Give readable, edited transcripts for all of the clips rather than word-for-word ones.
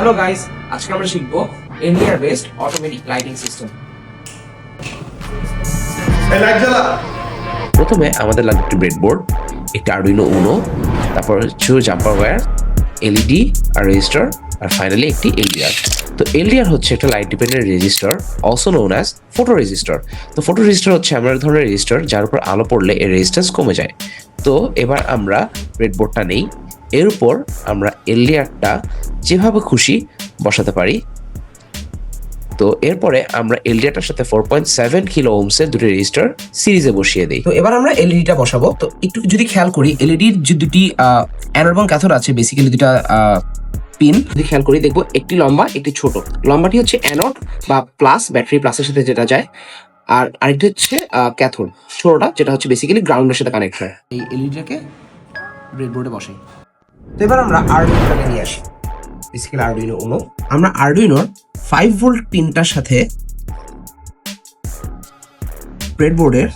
Hello guys, আজকে আমরা শিখবো NDR based automatic lighting system. প্রথমে আমাদের লাগবে একটি ব্রেডবোর্ড, একটি আরডুইনো উনো, তারপর কিছু জাম্পার ওয়্যার, এলইডি আর রেজিস্টার, আর ফাইনালি একটি এলডিআর। তো এলডিআর হচ্ছে একটা light dependent register, also known as photo register. তো ফটো রেজিস্টার হচ্ছে এমন এক ধরনের রেজিস্টার যার উপর আলো পড়লে এর রেজিস্ট্যান্স কমে যায়। তো এবার আমরা ব্রেডবোর্ডটা নেই, এর উপর আমরা এলডিআরটা যেভাবে খুশি বসাতে পারি। তো এরপরে আমরা এলডিআরটার সাথে 4.7 কিলো ওহমসের দুটি রেজিস্টার সিরিজে বসিয়ে দিই। তো এবার আমরা এলইডিটা বসাবো। তো একটু যদি খেয়াল করি, এলইডির যে দুটি অ্যানোড এবং ক্যাথোড আছে, বেসিক্যালি দুটা পিন যদি খেয়াল করি দেখবো একটি লম্বা একটি ছোট। লম্বাটি হচ্ছে অ্যানোড বা প্লাস, ব্যাটারি প্লাসের সাথে যেটা যায়, আর আরেকটি হচ্ছে ক্যাথোড ছোটটা, যেটা হচ্ছে বেসিক্যালি গ্রাউন্ডের সাথে কানেক্ট হয়। এই এলইডিটাকে ব্রেডবোর্ডে বসাই। তো এবার আমরা আরডুইনোটাকে নিয়ে আসি, বেসিক্যালি আরডুইনো উনো। আমরা আরডুইনোর 5 ভোল্ট পিনটার সাথে ব্রেডবোর্ডের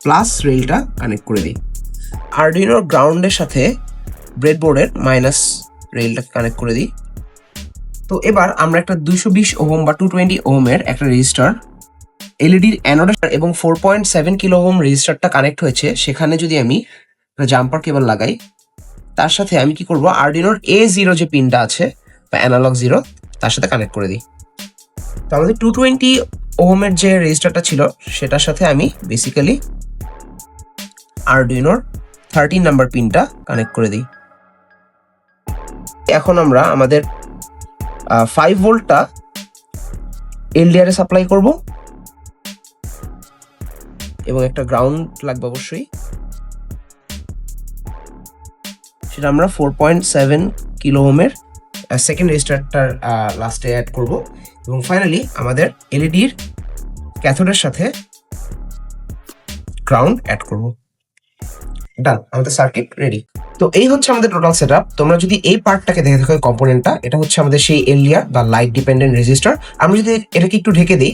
প্লাস রেলটা কানেক্ট করে দিই। আরডুইনোর গ্রাউন্ডের সাথে ব্রেডবোর্ডের মাইনাস রেলটা কানেক্ট করে দিই। তো এবার আমরা একটা 220 ওহম বা 220 ওহমের একটা রেজিস্টার এলইডির অ্যানোড এবং 4.7 কিলো ওহম রেজিস্টারটা কানেক্ট হয়েছে, সেখানে যদি আমি জাম্পার কেবল লাগাই, তার সাথে আমি কি করব, আরডুইনোর A0 যে পিনটা আছে বা অ্যানালগ 0, তার সাথে কানেক্ট করে দিই। তো আমাদের 220 ওহমের যে রেজিস্টারটা ছিল সেটার সাথে আমি বেসিক্যালি আরডুইনোর 13 নাম্বার পিনটা কানেক্ট করে দিই। এখন আমরা আমাদের 5 ভোল্টটা এলডিআর এ সাপ্লাই করব এবং একটা গ্রাউন্ড লাগবে অবশ্যই, সেটা আমরা 4.7 কিলো ওহমের সেকেন্ড রেজিস্টারটার লাস্টে অ্যাড করব এবং ফাইনালি আমাদের এলইডির ক্যাথোডের সাথে গ্রাউন্ড অ্যাড করব। ডান, আমাদের সার্কিট রেডি। তো এই হচ্ছে আমাদের টোটাল সেটআপ। তোমরা যদি এই পার্টটাকে দেখে থাকো, কম্পোনেন্টটা, এটা হচ্ছে আমাদের সেই এলডিআর বা লাইট ডিপেন্ডেন্ট রেজিস্টার। আমরা যদি এটাকে একটু ঢেকে দিই,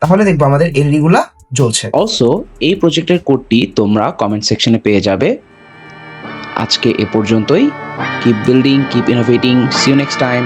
তাহলে দেখবো আমাদের এলইডি গুলা জ্বলছে। অলসো এই প্রজেক্টের কোডটি তোমরা কমেন্ট সেকশনে পেয়ে যাবে। আজকে এ পর্যন্তই। Keep building, keep innovating, see you next time.